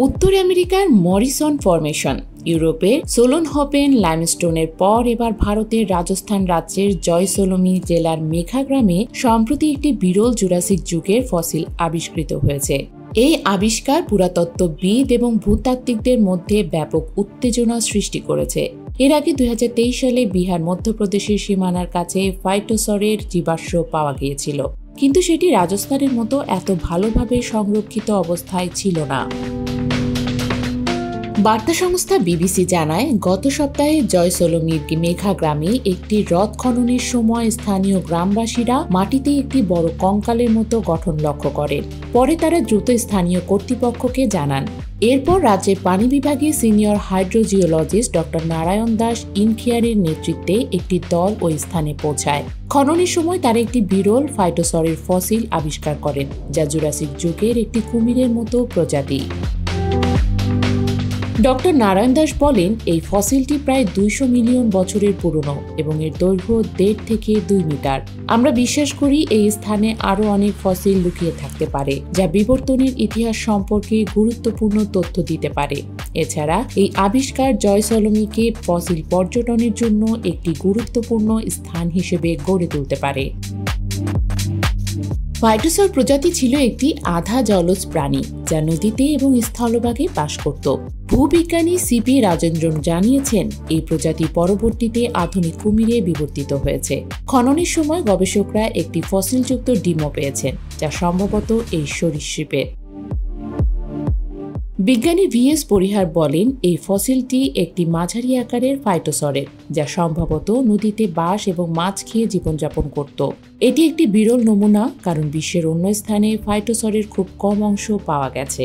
উত্তর আমেরিকার Morrison formation, ইউরোপের সোলনহোপেন লাইমস্টোনের পর এবার ভারতের রাজস্থান রাজ্যের জয়সলমী জেলার মেঘা গ্রামে সম্প্রতি একটি বিরল জুরাসিক যুগের ফসিল আবিষ্কৃত হয়েছে। এই আবিষ্কার পুরাতত্ত্ববিদ এবং ভূতাত্ত্বিকদের মধ্যে ব্যাপক উত্তেজনা সৃষ্টি করেছে। এর আগে 2023 সালে বিহার মধ্যপ্রদেশের সীমানার কাছে ফাইটোসরের জীবাশ্ম পাওয়া গিয়েছিল, কিন্তু সেটি রাজস্থানের মতো এত ভালোভাবে সংরক্ষিত অবস্থায় ছিল না। বার্তা সংস্থা বিবিসি জানায়, গত সপ্তাহে জয়সলমীর মেঘা গ্রামে একটি হ্রদ খননের সময় স্থানীয় গ্রামবাসীরা মাটিতে একটি বড় কঙ্কালের মতো গঠন লক্ষ্য করেন। পরে তারা দ্রুত স্থানীয় কর্তৃপক্ষকে জানান। এরপর রাজ্যের পানি বিভাগের সিনিয়র হাইড্রোজিওলজিস্ট ডক্টর নারায়ণ দাস ইনখিয়ারের নেতৃত্বে একটি দল ওই স্থানে পৌঁছায়। খননের সময় তারা একটি বিরল ফাইটোসরের ফসিল আবিষ্কার করেন, যা জুরাসিক যুগের একটি কুমিরের মতো প্রজাতি। ডক্টর নারায়ণ দাস বলেন, এই ফসিলটি প্রায় 200 মিলিয়ন বছরের পুরনো এবং এর দৈর্ঘ্য 1.5 থেকে 2 মিটার। আমরা বিশ্বাস করি এই স্থানে আরও অনেক ফসিল লুকিয়ে থাকতে পারে, যা বিবর্তনের ইতিহাস সম্পর্কে গুরুত্বপূর্ণ তথ্য দিতে পারে। এছাড়া এই আবিষ্কার জয়সলমীকে ফসিল পর্যটনের জন্য একটি গুরুত্বপূর্ণ স্থান হিসেবে গড়ে তুলতে পারে। ফাইটোসর প্রজাতি ছিল একটি আধা জলজ প্রাণী, যা নদীতে এবং স্থলভাগে বাস করত। ভূবিজ্ঞানী সিপি রাজেন্দ্রন জানিয়েছেন, এই প্রজাতি পরবর্তীতে আধুনিক কুমিরে বিবর্তিত হয়েছে। খননের সময় গবেষকরা একটি ফসিলযুক্ত ডিমও পেয়েছেন, যা সম্ভবত এই সরীসৃপের। বিজ্ঞানী ভিএস পরিহার বলেন, এই ফসিলটি একটি মাঝারি আকারের ফাইটোসরের, যা সম্ভবত নদীতে বাস এবং মাছ খেয়ে জীবনযাপন করত। এটি একটি বিরল নমুনা, কারণ বিশ্বের অন্য স্থানে ফাইটোসরের খুব কম অংশ পাওয়া গেছে।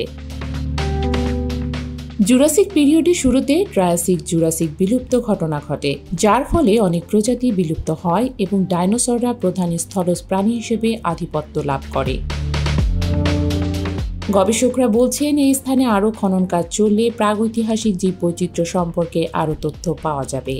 জুরাসিক পিরিয়ডের শুরুতে ট্রায়াসিক জুরাসিক বিলুপ্ত ঘটনা ঘটে, যার ফলে অনেক প্রজাতি বিলুপ্ত হয় এবং ডাইনোসররা প্রধান স্থলজ প্রাণী হিসেবে আধিপত্য লাভ করে। গবেষকরা বলছেন, এই স্থানে আরও খনন কাজ চললে প্রাগৈতিহাসিক জীববৈচিত্র্য সম্পর্কে আরও তথ্য পাওয়া যাবে।